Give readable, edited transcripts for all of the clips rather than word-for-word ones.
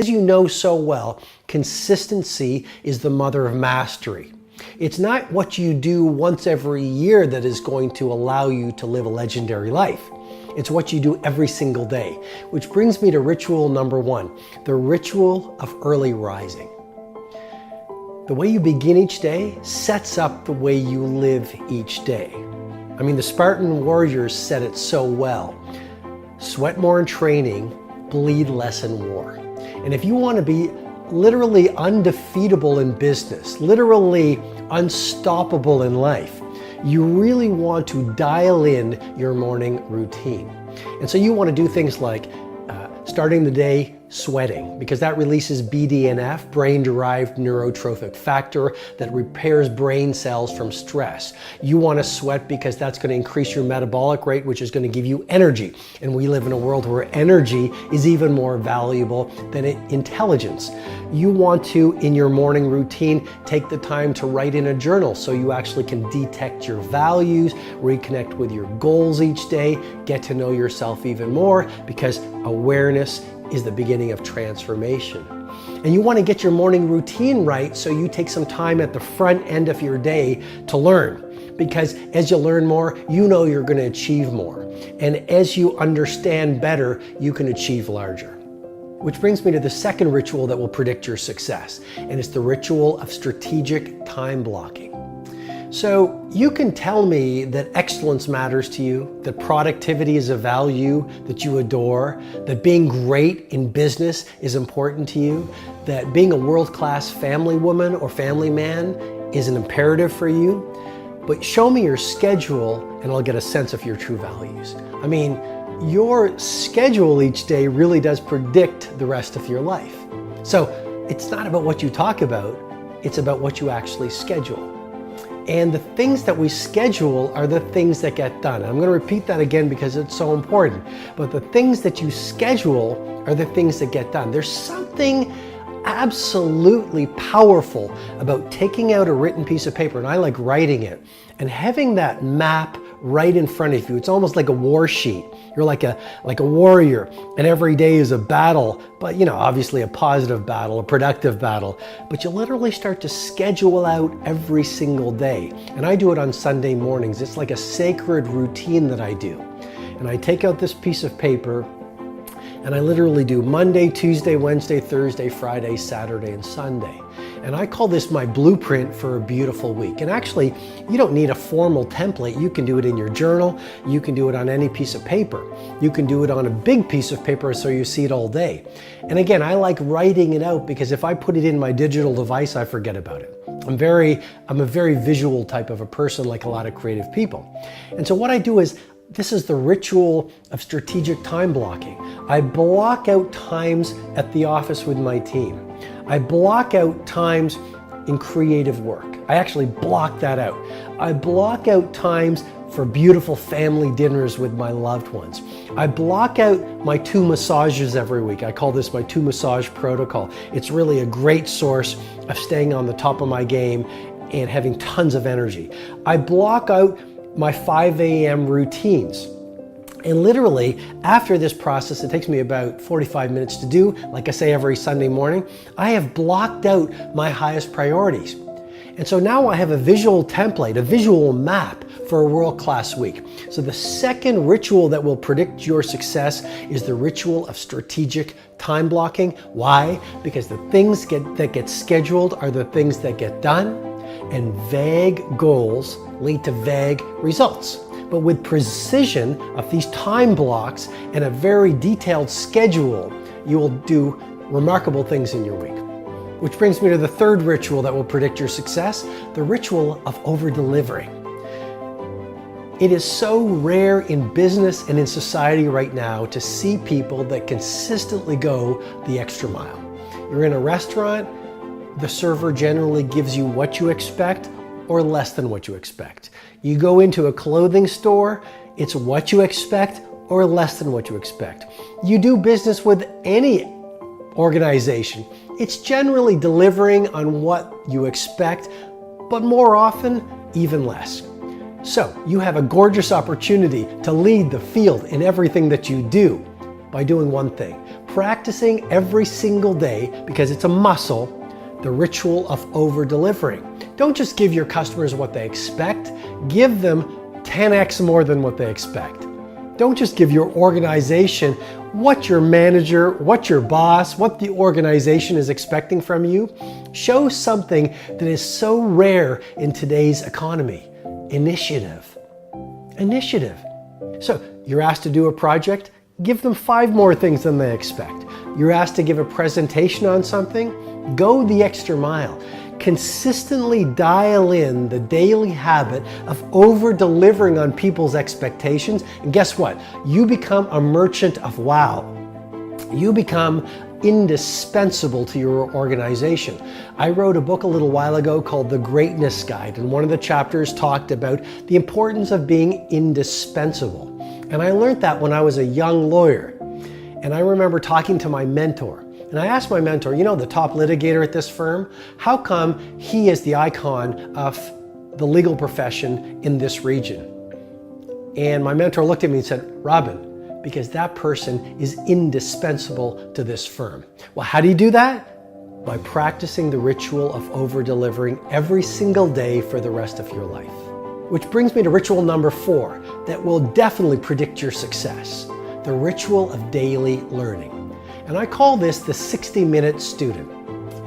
as you know so well, consistency is the mother of mastery. It's not what you do once every year that is going to allow you to live a legendary life. It's what you do every single day, which brings me to ritual number 1, the ritual of early rising. The way you begin each day sets up the way you live each day. I mean, the Spartan warriors said it so well. Sweat more in training, bleed less in war. And if you want to be literally undefeatable in business, literally unstoppable in life, you really want to dial in your morning routine. And so you want to do things like starting the day sweating, because that releases BDNF, brain-derived neurotrophic factor, that repairs brain cells from stress. You want to sweat because that's going to increase your metabolic rate, which is going to give you energy. And we live in a world where energy is even more valuable than intelligence. You want to, in your morning routine, take the time to write in a journal so you actually can detect your values, reconnect with your goals each day, get to know yourself even more, because awareness is the beginning of transformation. And you want to get your morning routine right, so you take some time at the front end of your day to learn. Because as you learn more, you know you're going to achieve more. And as you understand better, you can achieve larger. Which brings me to the second ritual that will predict your success, and it's the ritual of strategic time blocking. So you can tell me that excellence matters to you, that productivity is a value that you adore, that being great in business is important to you, that being a world-class family woman or family man is an imperative for you. But show me your schedule and I'll get a sense of your true values. I mean, your schedule each day really does predict the rest of your life. So it's not about what you talk about, it's about what you actually schedule. And the things that we schedule are the things that get done. I'm going to repeat that again because it's so important. But the things that you schedule are the things that get done. There's something absolutely powerful about taking out a written piece of paper, and I like writing it, and having that map right in front of you. It's almost like a war sheet. You're like a warrior, and every day is a battle, but obviously a positive battle, a productive battle. But you literally start to schedule out every single day. And I do it on Sunday mornings. It's like a sacred routine that I do. And I take out this piece of paper, and I literally do Monday, Tuesday, Wednesday, Thursday, Friday, Saturday, and Sunday. And I call this my blueprint for a beautiful week. And actually, you don't need a formal template. You can do it in your journal. You can do it on any piece of paper. You can do it on a big piece of paper so you see it all day. And again, I like writing it out because if I put it in my digital device, I forget about it. I'm a very visual type of a person, like a lot of creative people. And so what I do is, this is the ritual of strategic time blocking. I block out times at the office with my team. I block out times in creative work. I actually block that out. I block out times for beautiful family dinners with my loved ones. I block out my 2 massages every week. I call this my 2 massage protocol. It's really a great source of staying on the top of my game and having tons of energy. I block out my 5 a.m. routines. And literally, after this process, it takes me about 45 minutes to do, like I say every Sunday morning, I have blocked out my highest priorities. And so now I have a visual template, a visual map for a world-class week. So the second ritual that will predict your success is the ritual of strategic time blocking. Why? Because the things that get scheduled are the things that get done, and vague goals lead to vague results. But with precision of these time blocks and a very detailed schedule, you will do remarkable things in your week. Which brings me to the third ritual that will predict your success, the ritual of over-delivering. It is so rare in business and in society right now to see people that consistently go the extra mile. You're in a restaurant, the server generally gives you what you expect or less than what you expect. You go into a clothing store, it's what you expect or less than what you expect. You do business with any organization, it's generally delivering on what you expect, but more often, even less. So you have a gorgeous opportunity to lead the field in everything that you do by doing one thing, Practicing every single day, because it's a muscle, the ritual of over-delivering. Don't just give your customers what they expect, give them 10x more than what they expect. Don't just give your organization what your manager, what your boss, what the organization is expecting from you. Show something that is so rare in today's economy. Initiative. Initiative. So you're asked to do a project, give them 5 more things than they expect. You're asked to give a presentation on something, go the extra mile. Consistently dial in the daily habit of over-delivering on people's expectations, and guess what? You become a merchant of wow. You become indispensable to your organization. I wrote a book a little while ago called The Greatness Guide, and one of the chapters talked about the importance of being indispensable. And I learned that when I was a young lawyer. And I remember talking to my mentor. And I asked my mentor, you know, the top litigator at this firm, how come he is the icon of the legal profession in this region? And my mentor looked at me and said, Robin, because that person is indispensable to this firm. Well, how do you do that? By practicing the ritual of over-delivering every single day for the rest of your life. Which brings me to ritual number 4 that will definitely predict your success. The ritual of daily learning. And I call this the 60-minute student.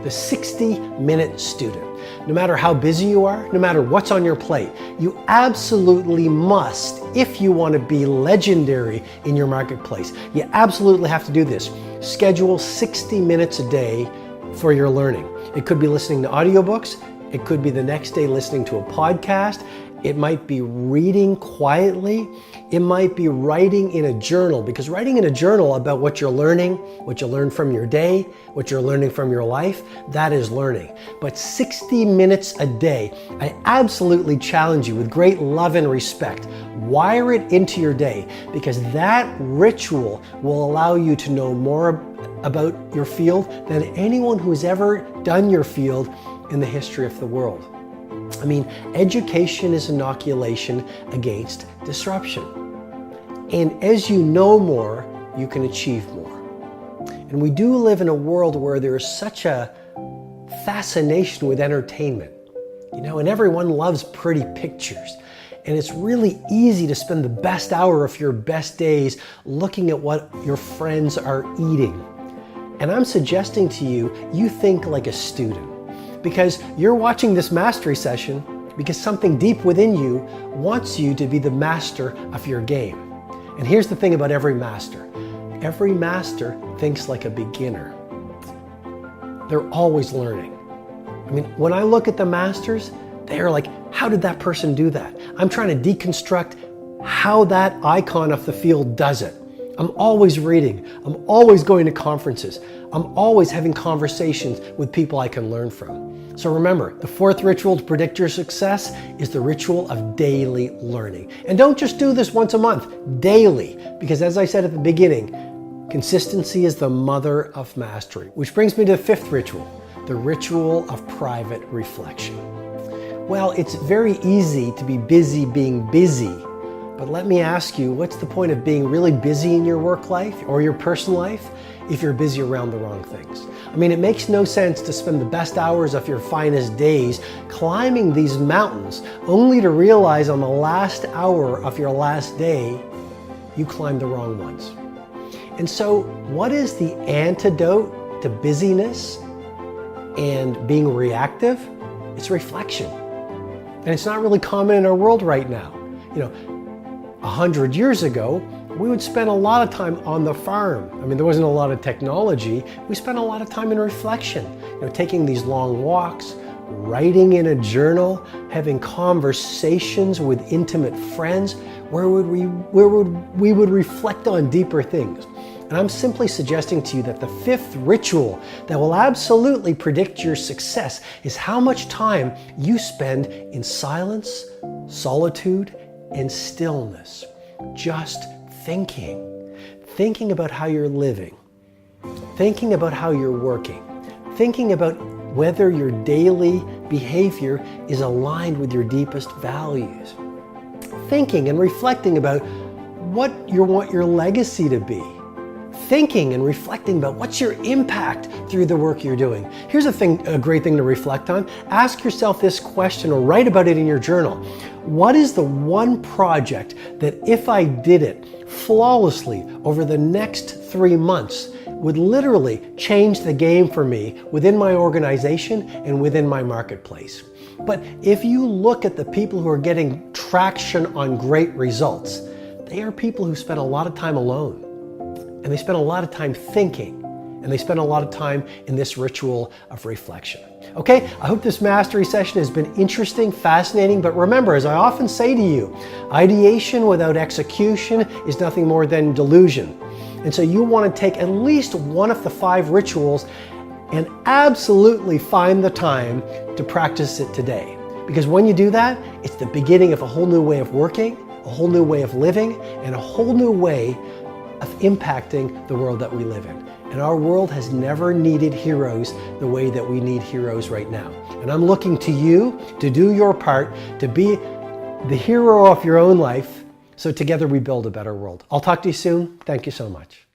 The 60-minute student. No matter how busy you are, no matter what's on your plate, you absolutely must, if you want to be legendary in your marketplace, you absolutely have to do this. Schedule 60 minutes a day for your learning. It could be listening to audiobooks. It could be the next day listening to a podcast. It might be reading quietly. It might be writing in a journal, because writing in a journal about what you're learning, what you learned from your day, what you're learning from your life, that is learning. But 60 minutes a day, I absolutely challenge you with great love and respect. Wire it into your day, because that ritual will allow you to know more about your field than anyone who's ever done your field in the history of the world. I mean, education is inoculation against disruption. And as you know more, you can achieve more. And we do live in a world where there is such a fascination with entertainment, you know, and everyone loves pretty pictures. And it's really easy to spend the best hour of your best days looking at what your friends are eating. And I'm suggesting to you, you think like a student. Because you're watching this mastery session because something deep within you wants you to be the master of your game. And here's the thing about every master. Every master thinks like a beginner. They're always learning. I mean, when I look at the masters, they're like, how did that person do that? I'm trying to deconstruct how that icon of the field does it. I'm always reading. I'm always going to conferences. I'm always having conversations with people I can learn from. So remember, the 4th ritual to predict your success is the ritual of daily learning. And don't just do this once a month, daily. Because as I said at the beginning, consistency is the mother of mastery. Which brings me to the 5th ritual, the ritual of private reflection. Well, it's very easy to be busy being busy. But let me ask you, what's the point of being really busy in your work life or your personal life if you're busy around the wrong things? I mean, it makes no sense to spend the best hours of your finest days climbing these mountains only to realize on the last hour of your last day, you climbed the wrong ones. And so what is the antidote to busyness and being reactive? It's reflection. And it's not really common in our world right now. You know, 100 years ago, we would spend a lot of time on the farm. I mean, there wasn't a lot of technology. We spent a lot of time in reflection, you know, taking these long walks, writing in a journal, having conversations with intimate friends, where we would reflect on deeper things. And I'm simply suggesting to you that the 5th ritual that will absolutely predict your success is how much time you spend in silence, solitude, and stillness, just thinking about how you're living, thinking about how you're working, thinking about whether your daily behavior is aligned with your deepest values, thinking and reflecting about what you want your legacy to be, thinking and reflecting about what's your impact through the work you're doing. Here's a great thing to reflect on. Ask yourself this question or write about it in your journal. What is the one project that if I did it flawlessly over the next 3 months would literally change the game for me within my organization and within my marketplace? But if you look at the people who are getting traction on great results, they are people who spend a lot of time alone, and they spend a lot of time thinking, and they spend a lot of time in this ritual of reflection. Okay, I hope this mastery session has been interesting, fascinating, but remember, as I often say to you, ideation without execution is nothing more than delusion. And so you want to take at least one of the 5 rituals and absolutely find the time to practice it today. Because when you do that, it's the beginning of a whole new way of working, a whole new way of living, and a whole new way of impacting the world that we live in. And our world has never needed heroes the way that we need heroes right now. And I'm looking to you to do your part, to be the hero of your own life, so together we build a better world. I'll talk to you soon. Thank you so much.